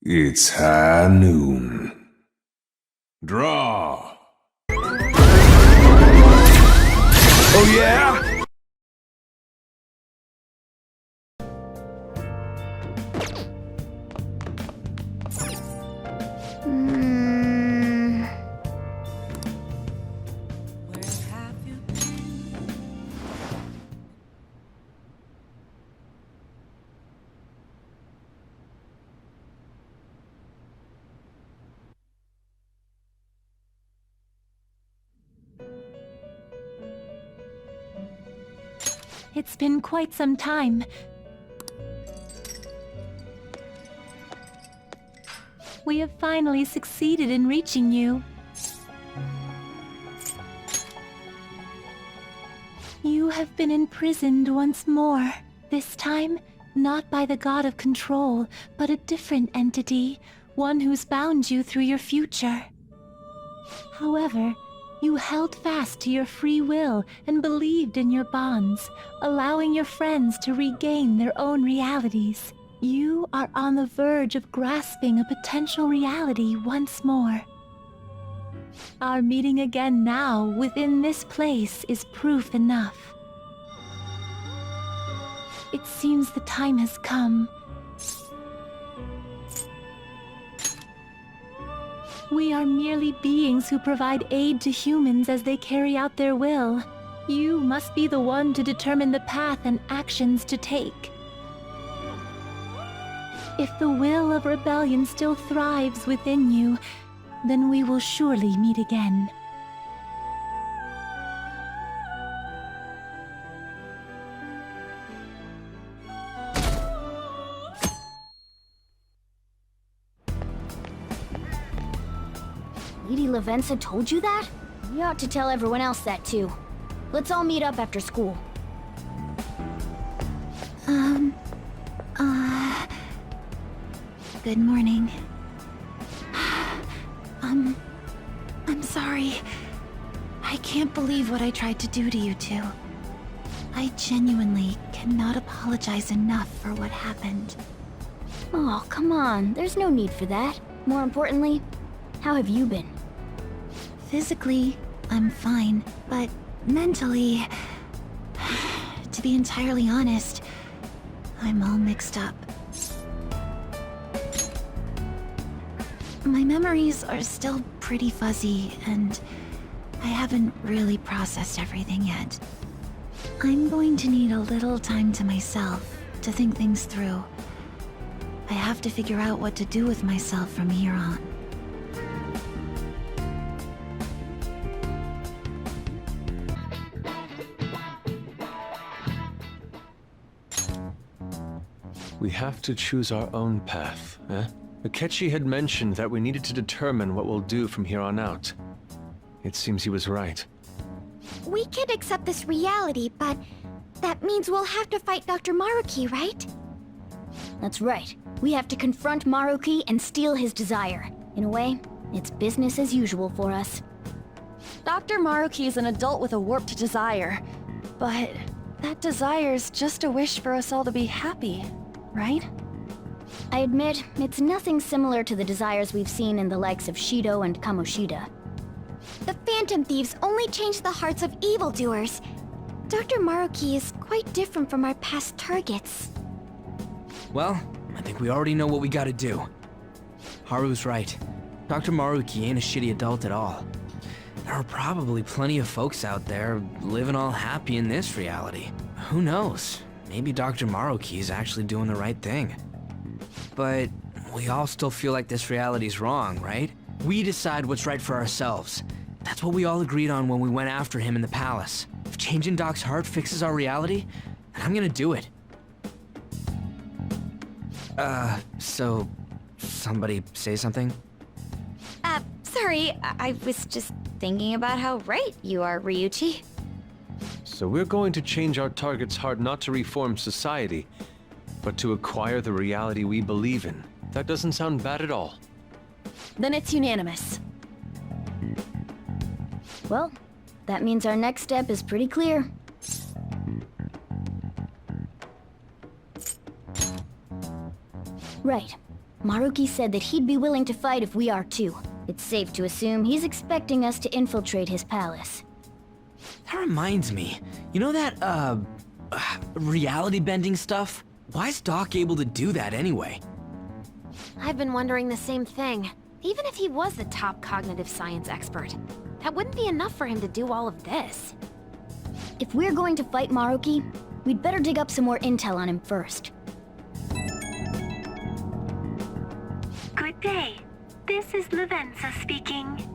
It's high noon. Draw. Oh yeah? It's been quite some time. We have finally succeeded in reaching you. You have been imprisoned once more. This time, not by the god of control, but a different entity, one who's bound you through your future. However, you held fast to your free will and believed in your bonds, allowing your friends to regain their own realities. You are on the verge of grasping a potential reality once more. Our meeting again now within this place is proof enough. It seems the time has come. We are merely beings who provide aid to humans as they carry out their will. You must be the one to determine the path and actions to take. If the will of rebellion still thrives within you, then we will surely meet again. Lady Lazenza told you that? You ought to tell everyone else that too. Let's all meet up after school. Good morning. I'm sorry. I can't believe what I tried to do to you two. I genuinely cannot apologize enough for what happened. Oh, come on. There's no need for that. More importantly, how have you been? Physically, I'm fine, but mentally, to be entirely honest, I'm all mixed up. My memories are still pretty fuzzy, and I haven't really processed everything yet. I'm going to need a little time to myself to think things through. I have to figure out what to do with myself from here on. We have to choose our own path, eh? Akechi had mentioned that we needed to determine what we'll do from here on out. It seems he was right. We can accept this reality, but that means we'll have to fight Dr. Maruki, right? That's right. We have to confront Maruki and steal his desire. In a way, it's business as usual for us. Dr. Maruki is an adult with a warped desire, but that desire's just a wish for us all to be happy, right? I admit, it's nothing similar to the desires we've seen in the likes of Shido and Kamoshida. The Phantom Thieves only change the hearts of evildoers. Dr. Maruki is quite different from our past targets. Well, I think we already know what we gotta do. Haru's right. Dr. Maruki ain't a shitty adult at all. There are probably plenty of folks out there living all happy in this reality. Who knows? Maybe Dr. Maruki is actually doing the right thing. But we all still feel like this reality's wrong, right? We decide what's right for ourselves. That's what we all agreed on when we went after him in the palace. If changing Doc's heart fixes our reality, then I'm gonna do it. So somebody say something? Sorry, I was just thinking about how right you are, Ryuichi. So we're going to change our target's heart not to reform society, but to acquire the reality we believe in. That doesn't sound bad at all. Then it's unanimous. Well, that means our next step is pretty clear. Right. Maruki said that he'd be willing to fight if we are too. It's safe to assume he's expecting us to infiltrate his palace. That reminds me. You know that, reality bending stuff? Why is Doc able to do that anyway? I've been wondering the same thing. Even if he was the top cognitive science expert, that wouldn't be enough for him to do all of this. If we're going to fight Maruki, we'd better dig up some more intel on him first. Good day. This is Lazenza speaking.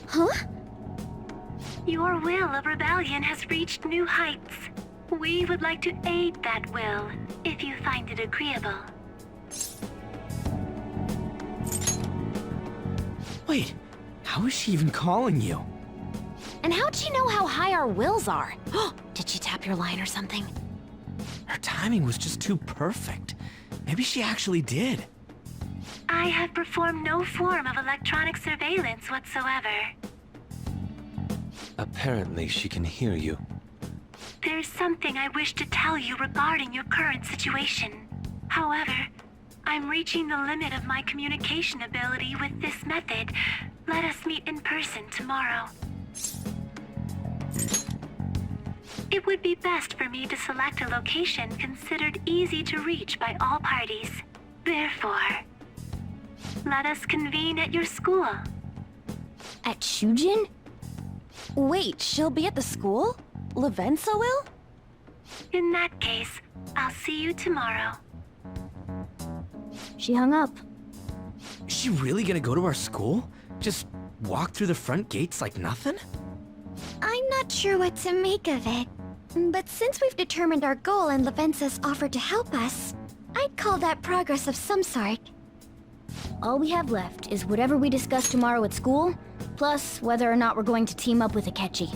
Huh? Your will of rebellion has reached new heights. We would like to aid that will, if you find it agreeable. Wait, how is she even calling you? And how'd she know how high our wills are? Did she tap your line or something? Her timing was just too perfect. Maybe she actually did. I have performed no form of electronic surveillance whatsoever. Apparently, she can hear you. There's something I wish to tell you regarding your current situation. However, I'm reaching the limit of my communication ability with this method. Let us meet in person tomorrow. It would be best for me to select a location considered easy to reach by all parties. Therefore, let us convene at your school. At Shujin? Wait, she'll be at the school? Lazenza will? In that case, I'll see you tomorrow. She hung up. Is she really gonna go to our school? Just walk through the front gates like nothing? I'm not sure what to make of it. But since we've determined our goal and Lazenza's offered to help us, I'd call that progress of some sort. All we have left is whatever we discuss tomorrow at school, plus whether or not we're going to team up with Akechi.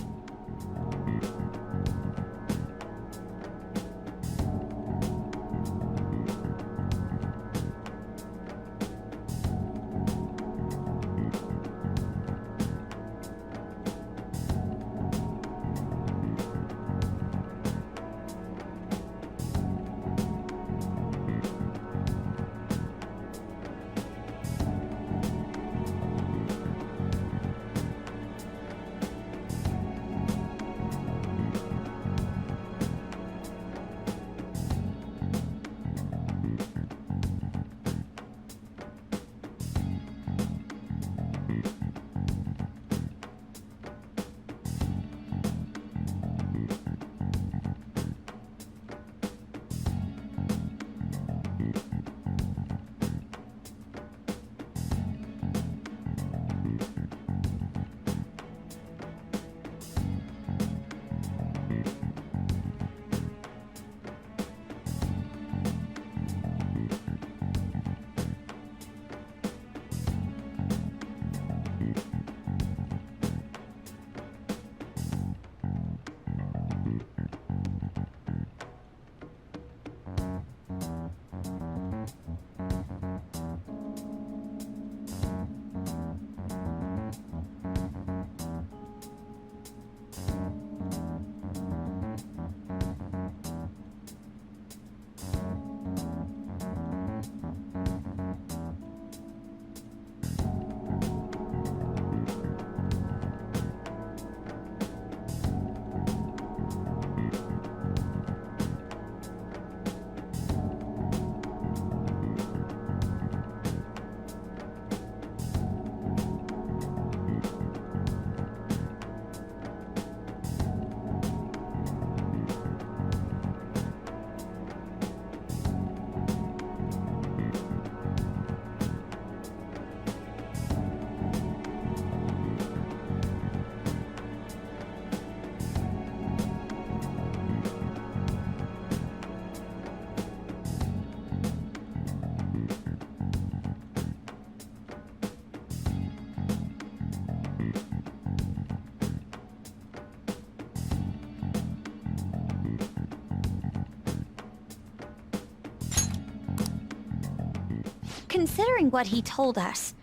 Considering what he told us,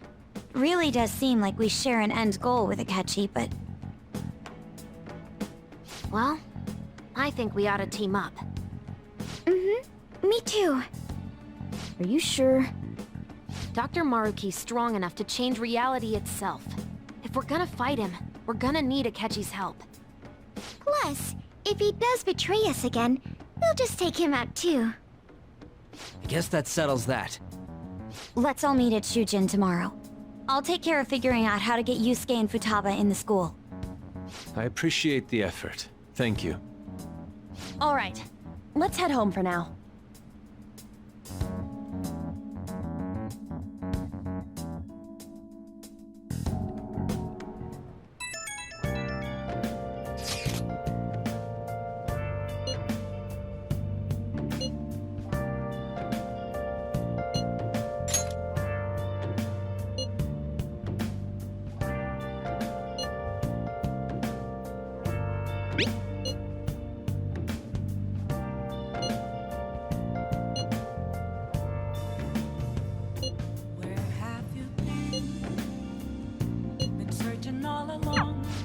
really does seem like we share an end goal with Akechi, but... Well, I think we ought to team up. Me too. Are you sure? Dr. Maruki's strong enough to change reality itself. If we're gonna fight him, we're gonna need Akechi's help. Plus, if he does betray us again, we'll just take him out too. I guess that settles that. Let's all meet at Shujin tomorrow. I'll take care of figuring out how to get Yusuke and Futaba in the school. I appreciate the effort. Thank you. All right, let's head home for now.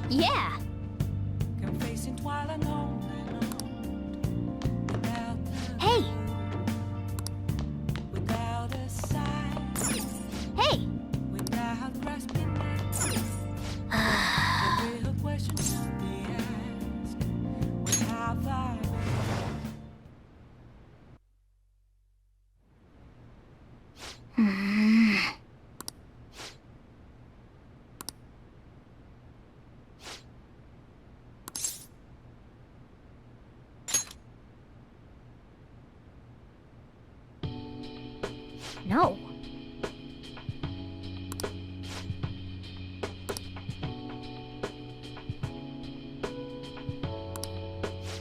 Yeah! Hey! Hey! No.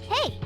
Hey!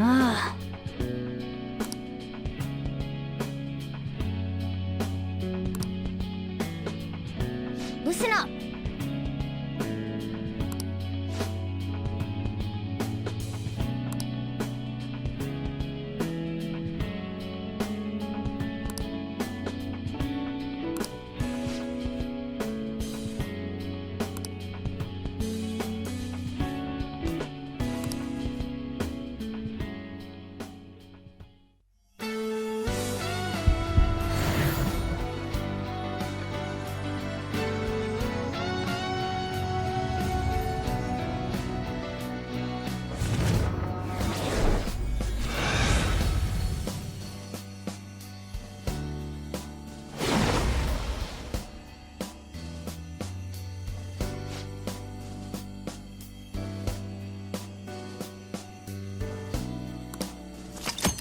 Ah. Listen up.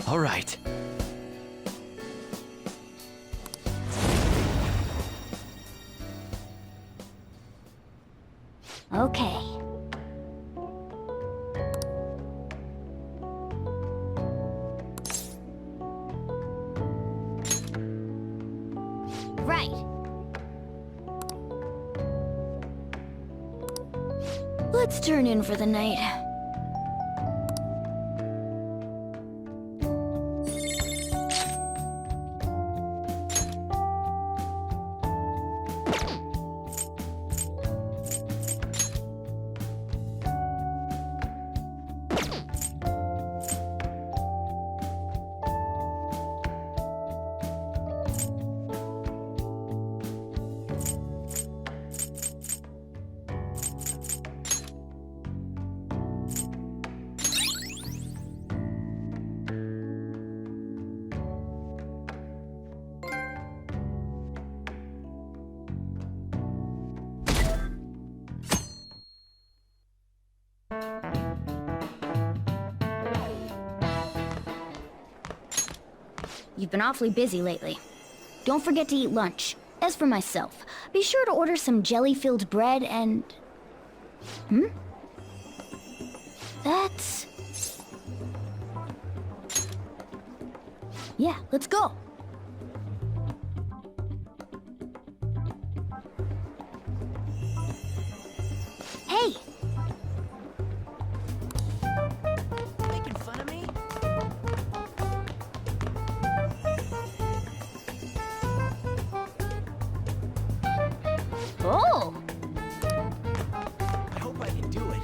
All right. Okay. Right. Let's turn in for the night. You've been awfully busy lately. Don't forget to eat lunch. As for myself, be sure to order some jelly-filled bread and... That's... Yeah, let's go. Hey! Making fun of me? Oh! I hope I can do it.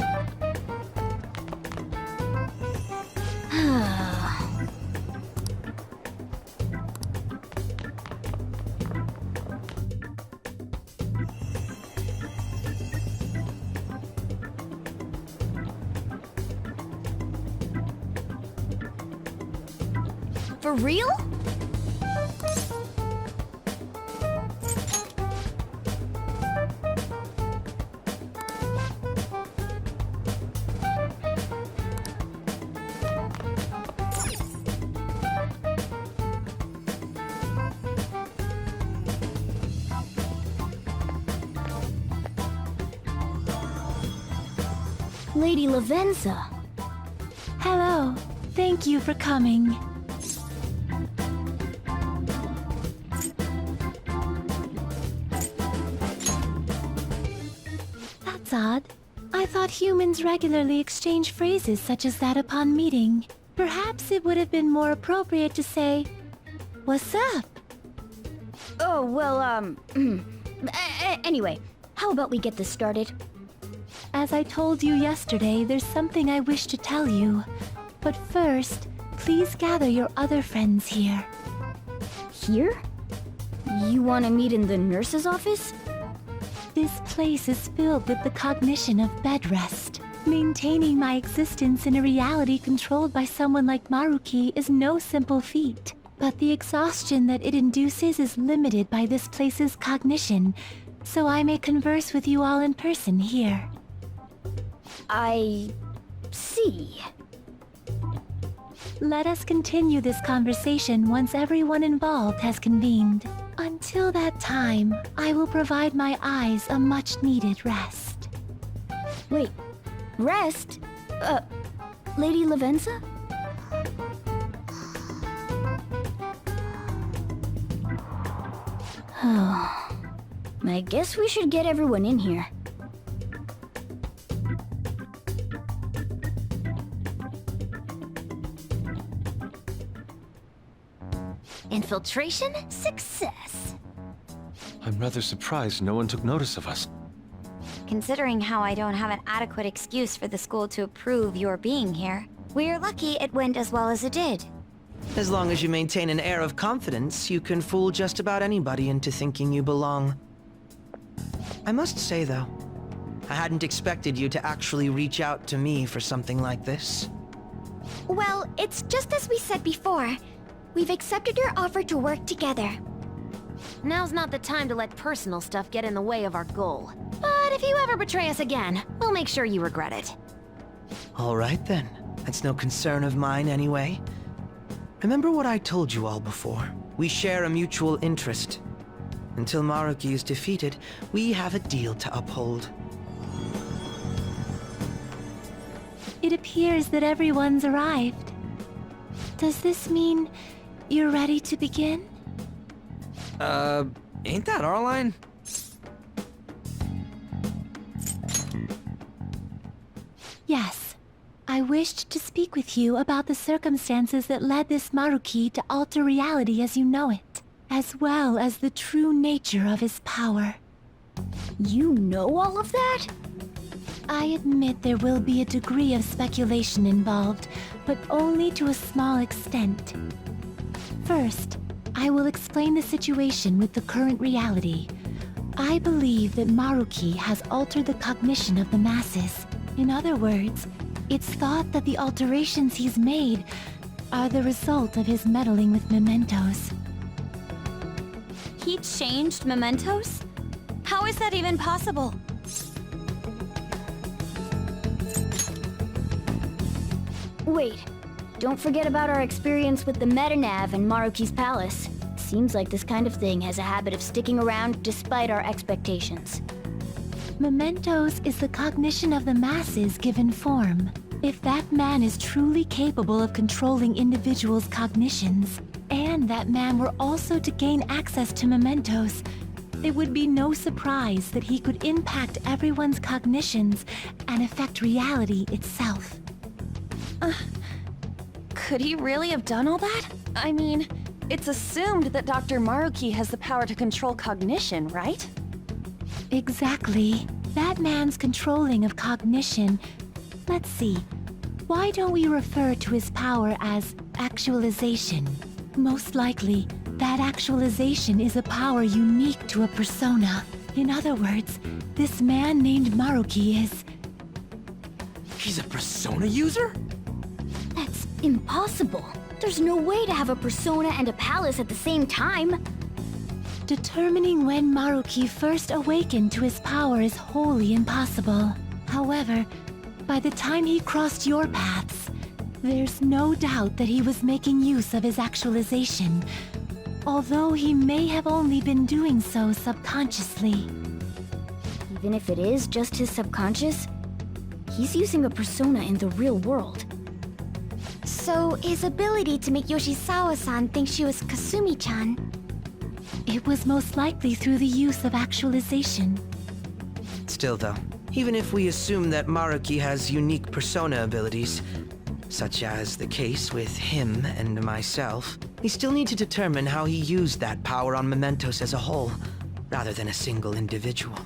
For real? Lady Lazenza. Hello. Thank you for coming. That's odd. I thought humans regularly exchange phrases such as that upon meeting. Perhaps it would have been more appropriate to say, "What's up?" Oh, well, anyway, how about we get this started? As I told you yesterday, there's something I wish to tell you. But first, please gather your other friends here. Here? You want to meet in the nurse's office? This place is filled with the cognition of bed rest. Maintaining my existence in a reality controlled by someone like Maruki is no simple feat. But the exhaustion that it induces is limited by this place's cognition, so I may converse with you all in person here. I... see. Let us continue this conversation once everyone involved has convened. Until that time, I will provide my eyes a much-needed rest. Wait, rest? Lady Lazenza? I guess we should get everyone in here. Infiltration success. I'm rather surprised no one took notice of us. Considering how I don't have an adequate excuse for the school to approve your being here, we're lucky it went as well as it did. As long as you maintain an air of confidence, you can fool just about anybody into thinking you belong. I must say, though, I hadn't expected you to actually reach out to me for something like this. Well, it's just as we said before. We've accepted your offer to work together. Now's not the time to let personal stuff get in the way of our goal. But if you ever betray us again, we'll make sure you regret it. All right, then. That's no concern of mine, anyway. Remember what I told you all before. We share a mutual interest. Until Maruki is defeated, we have a deal to uphold. It appears that everyone's arrived. Does this mean you're ready to begin? Ain't that our line? Yes. I wished to speak with you about the circumstances that led this Maruki to alter reality as you know it, as well as the true nature of his power. You know all of that? I admit there will be a degree of speculation involved, but only to a small extent. First, I will explain the situation with the current reality. I believe that Maruki has altered the cognition of the masses. In other words, it's thought that the alterations he's made are the result of his meddling with mementos. He changed mementos? How is that even possible? Wait, don't forget about our experience with the Metanav and Maruki's palace. Seems like this kind of thing has a habit of sticking around despite our expectations. Mementos is the cognition of the masses given form. If that man is truly capable of controlling individuals' cognitions, and that man were also to gain access to mementos, it would be no surprise that he could impact everyone's cognitions and affect reality itself. Could he really have done all that? I mean, it's assumed that Dr. Maruki has the power to control cognition, right? Exactly. That man's controlling of cognition. Let's see. Why don't we refer to his power as actualization? Most likely, that actualization is a power unique to a persona. In other words, this man named Maruki is... He's a persona user? That's impossible. There's no way to have a persona and a palace at the same time. Determining when Maruki first awakened to his power is wholly impossible. However, by the time he crossed your paths, there's no doubt that he was making use of his actualization, although he may have only been doing so subconsciously. Even if it is just his subconscious, he's using a persona in the real world. So, his ability to make Yoshizawa-san think she was Kasumi-chan. It was most likely through the use of actualization. Still though, even if we assume that Maruki has unique persona abilities, such as the case with him and myself, we still need to determine how he used that power on Mementos as a whole, rather than a single individual.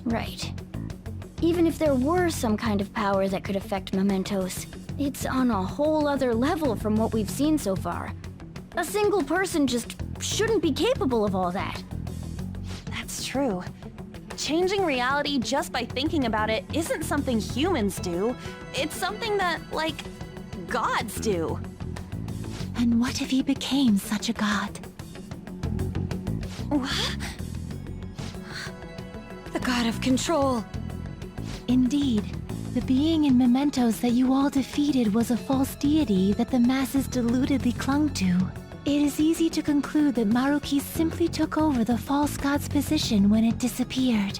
Right. Even if there were some kind of power that could affect Mementos, it's on a whole other level from what we've seen so far. A single person just shouldn't be capable of all that. That's true. Changing reality just by thinking about it isn't something humans do. It's something that, like, gods do. And what if he became such a god? What? The god of control. Indeed, the being in Mementos that you all defeated was a false deity that the masses deludedly clung to. It is easy to conclude that Maruki simply took over the false god's position when it disappeared.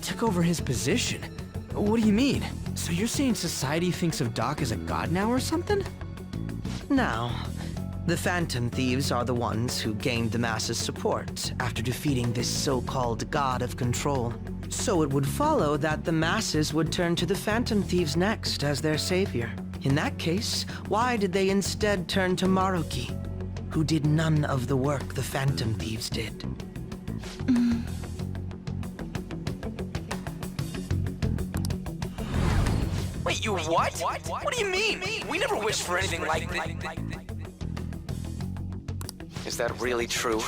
Took over his position? What do you mean? So you're saying society thinks of Doc as a god now or something? Now, the Phantom Thieves are the ones who gained the masses' support after defeating this so-called god of control. So it would follow that the masses would turn to the Phantom Thieves next as their savior. In that case, why did they instead turn to Maruki, who did none of the work the Phantom Thieves did? Wait, you what? What do you mean? We never wished for anything like this. Is that really true?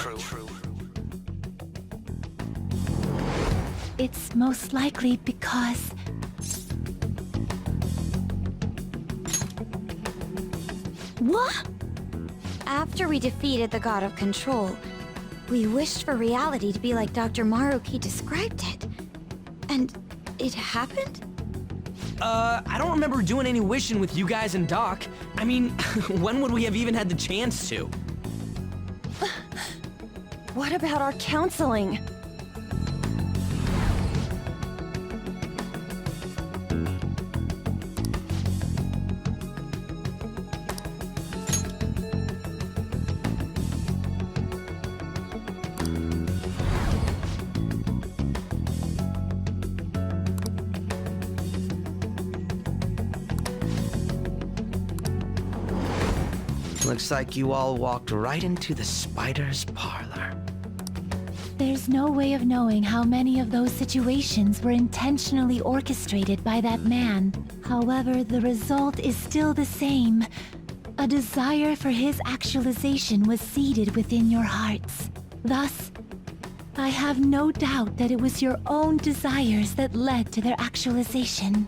It's most likely because... What? After we defeated the god of control, we wished for reality to be like Dr. Maruki described it. And it happened? I don't remember doing any wishing with you guys and Doc. I mean, when would we have even had the chance to? What about our counseling? Looks like you all walked right into the spider's parlor. There's no way of knowing how many of those situations were intentionally orchestrated by that man. However, the result is still the same. A desire for his actualization was seeded within your hearts. Thus, I have no doubt that it was your own desires that led to their actualization.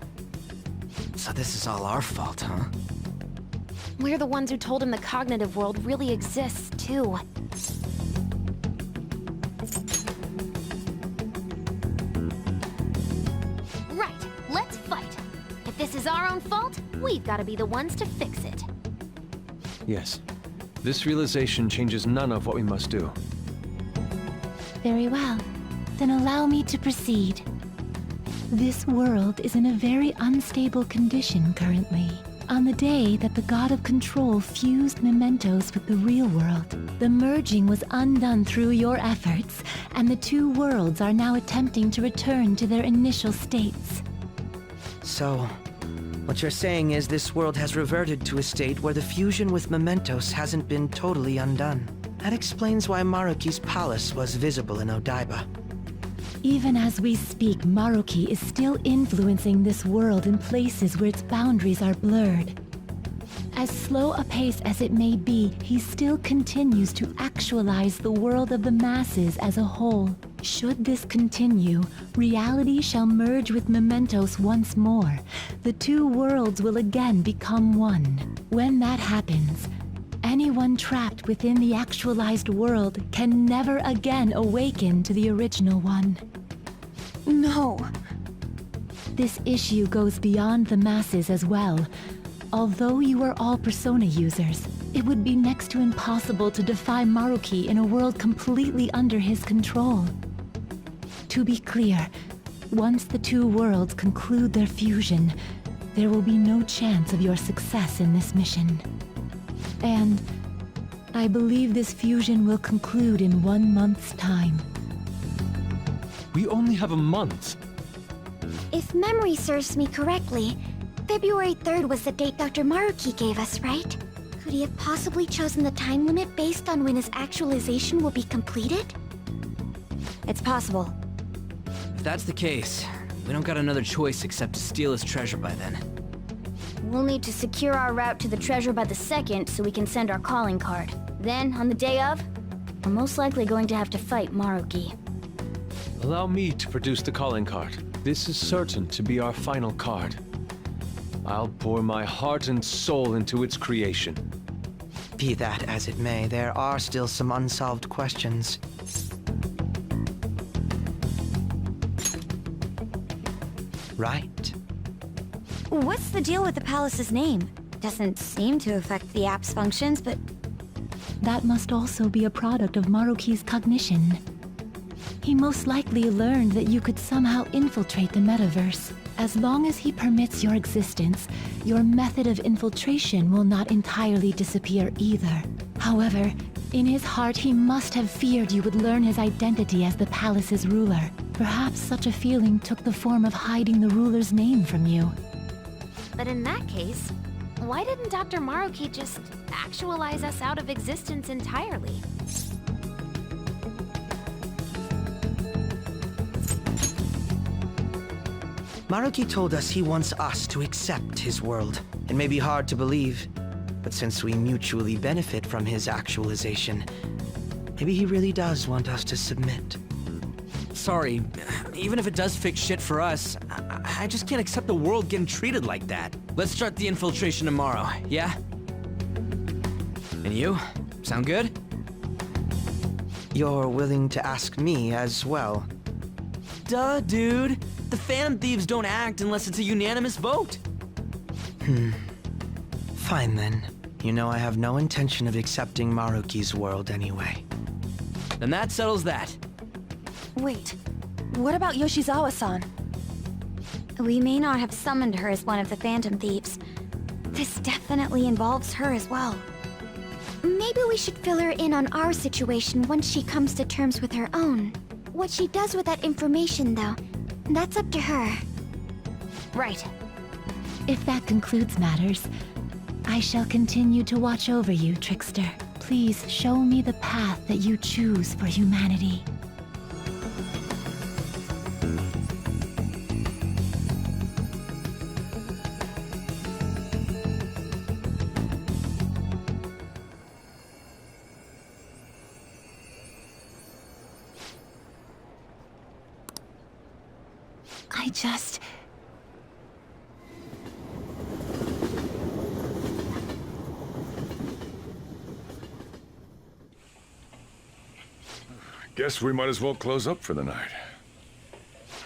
So this is all our fault, huh? We're the ones who told him the cognitive world really exists, too. Right, let's fight. If this is our own fault, we've got to be the ones to fix it. Yes. This realization changes none of what we must do. Very well. Then allow me to proceed. This world is in a very unstable condition currently. On the day that the God of Control fused mementos with the real world, the merging was undone through your efforts, and the two worlds are now attempting to return to their initial states. So, what you're saying is this world has reverted to a state where the fusion with mementos hasn't been totally undone. That explains why Maruki's palace was visible in Odaiba. Even as we speak, Maruki is still influencing this world in places where its boundaries are blurred. As slow a pace as it may be, he still continues to actualize the world of the masses as a whole. Should this continue, reality shall merge with mementos once more. The two worlds will again become one. When that happens, anyone trapped within the actualized world can never again awaken to the original one. No. This issue goes beyond the masses as well. Although you are all Persona users, it would be next to impossible to defy Maruki in a world completely under his control. To be clear, once the two worlds conclude their fusion, there will be no chance of your success in this mission. And I believe this fusion will conclude in 1 month's time. We only have a month. If memory serves me correctly, February 3rd was the date Dr. Maruki gave us, right? Could he have possibly chosen the time limit based on when his actualization will be completed? It's possible. If that's the case, we don't got another choice except to steal his treasure by then. We'll need to secure our route to the treasure by the 2nd so we can send our calling card. Then, on the day of, we're most likely going to have to fight Maruki. Allow me to produce the calling card. This is certain to be our final card. I'll pour my heart and soul into its creation. Be that as it may, there are still some unsolved questions. Right? What's the deal with the palace's name? Doesn't seem to affect the app's functions, but That must also be a product of Maruki's cognition. He most likely learned that you could somehow infiltrate the metaverse. As long as he permits your existence, your method of infiltration will not entirely disappear either. However, in his heart he must have feared you would learn his identity as the palace's ruler. Perhaps such a feeling took the form of hiding the ruler's name from you. But in that case, why didn't Dr. Maruki just actualize us out of existence entirely? Maruki told us he wants us to accept his world. It may be hard to believe, but since we mutually benefit from his actualization, maybe he really does want us to submit. Sorry, even if it does fix shit for us, I just can't accept the world getting treated like that. Let's start the infiltration tomorrow, yeah? And you? Sound good? You're willing to ask me as well? Duh, dude. The Phantom Thieves don't act unless it's a unanimous vote. Fine then. You know I have no intention of accepting Maruki's world anyway. Then that settles that. Wait, what about Yoshizawa-san? we may not have summoned her as one of the Phantom Thieves. This definitely involves her as well. Maybe we should fill her in on our situation once she comes to terms with her own. What she does with that information, though, that's up to her. Right. If that concludes matters, I shall continue to watch over you, Trickster. Please show me the path that you choose for humanity. I just... Guess we might as well close up for the night.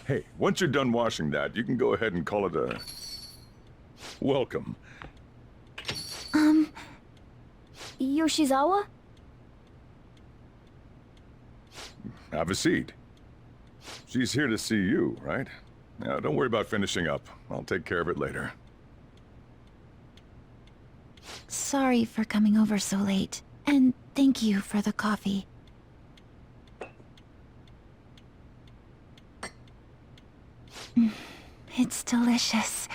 Hey, once you're done washing that, you can go ahead and call it a... Welcome. Yoshizawa? Have a seat. She's here to see you, right? Now, don't worry about finishing up. I'll take care of it later. Sorry for coming over so late. And thank you for the coffee. It's delicious.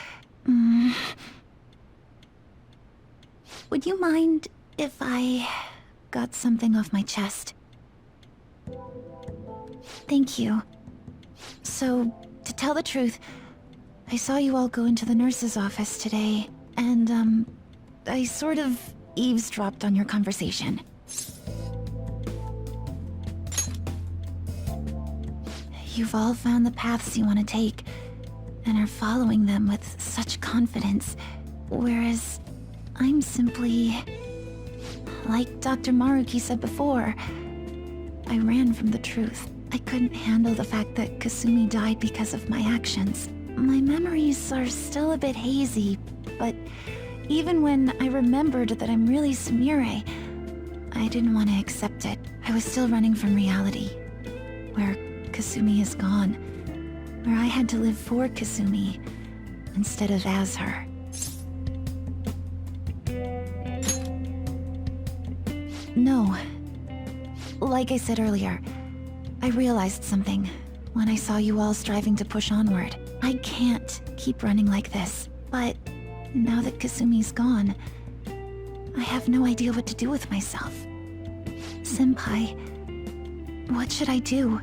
Would you mind if I got something off my chest? Thank you. So, to tell the truth, I saw you all go into the nurse's office today, and, I sort of eavesdropped on your conversation. You've all found the paths you want to take, and are following them with such confidence, whereas I'm simply... Like Dr. Maruki said before, I ran from the truth. I couldn't handle the fact that Kasumi died because of my actions. My memories are still a bit hazy, but even when I remembered that I'm really Sumire, I didn't want to accept it. I was still running from reality, where Kasumi is gone, where I had to live for Kasumi instead of as her. No. Like I said earlier, I realized something when I saw you all striving to push onward. I can't keep running like this, but now that Kasumi's gone, I have no idea what to do with myself. Senpai, what should I do?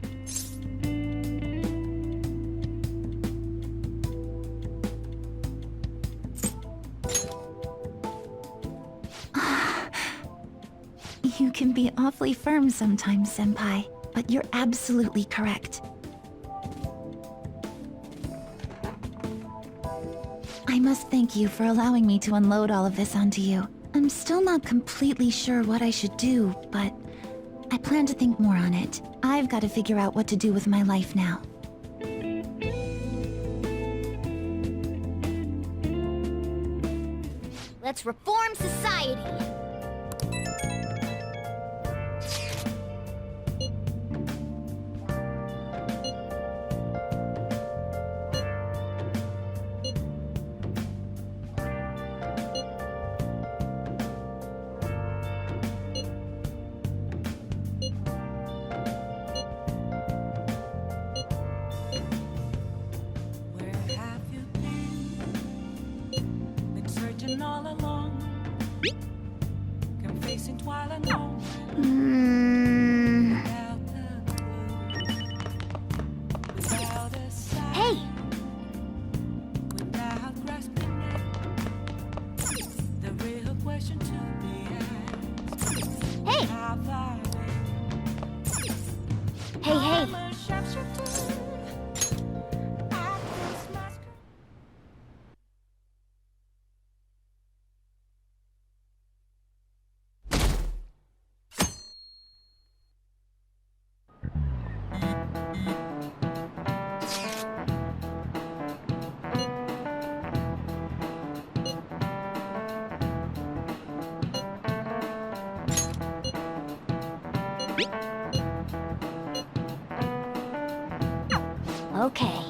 You can be awfully firm sometimes, Senpai, but you're absolutely correct. I must thank you for allowing me to unload all of this onto you. I'm still not completely sure what I should do, but I plan to think more on it. I've got to figure out what to do with my life now. Let's reform society. Okay.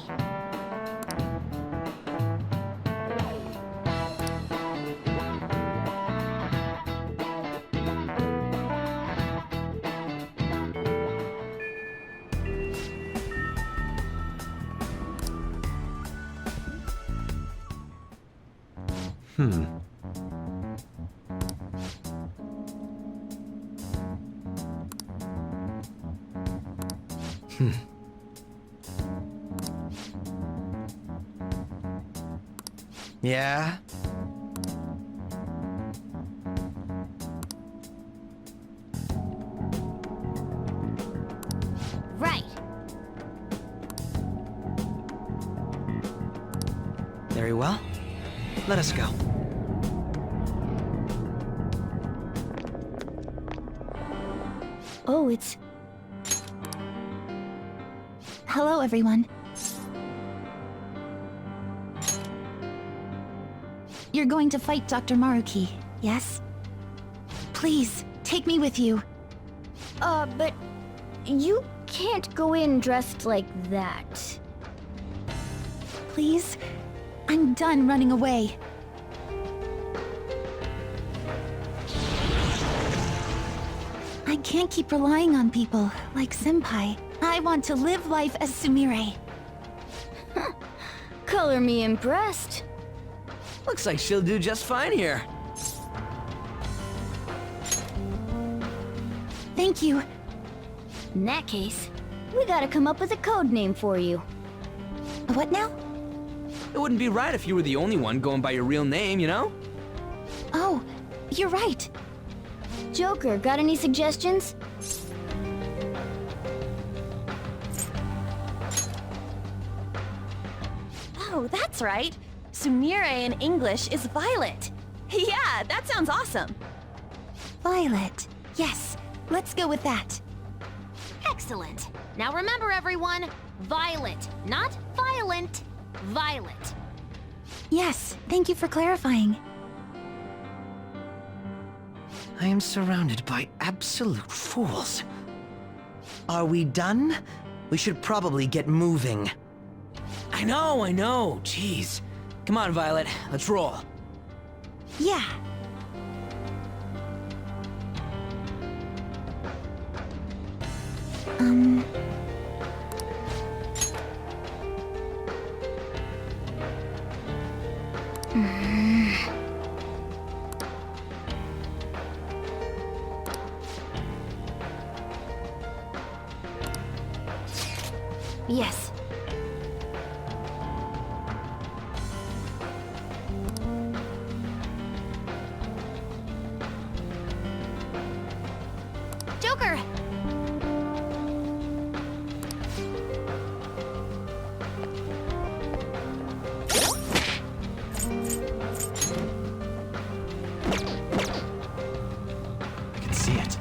Yeah? Right. Very well. Let us go. Oh, it's... Hello, everyone. You're going to fight Dr. Maruki, yes? Please, take me with you. But you can't go in dressed like that. Please? I'm done running away. I can't keep relying on people like Senpai. I want to live life as Sumire. Color me impressed. Looks like she'll do just fine here. Thank you. In that case, we gotta come up with a code name for you. What now? It wouldn't be right if you were the only one going by your real name, you know? Oh, you're right. Joker, got any suggestions? Oh, that's right. Sumire in English is Violet. Yeah, that sounds awesome. Violet. Yes, let's go with that. Excellent. Now remember, everyone, Violet, not violent. Violet. Yes, thank you for clarifying. I am surrounded by absolute fools. Are we done? We should probably get moving. I know. Jeez. Come on, Violet. Let's roll. Yeah. Yes. Joker! I can see it.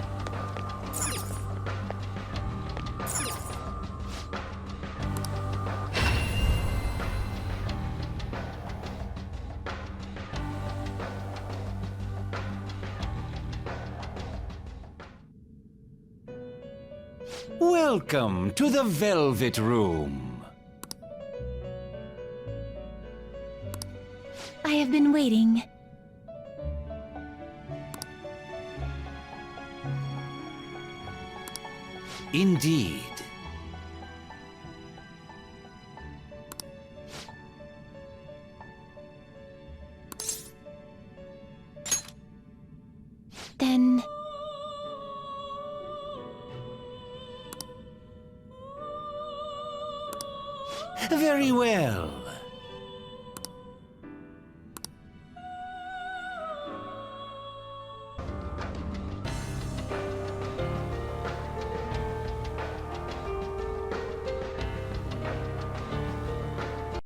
Welcome to the Velvet Room. I have been waiting. Indeed. Then... Very well.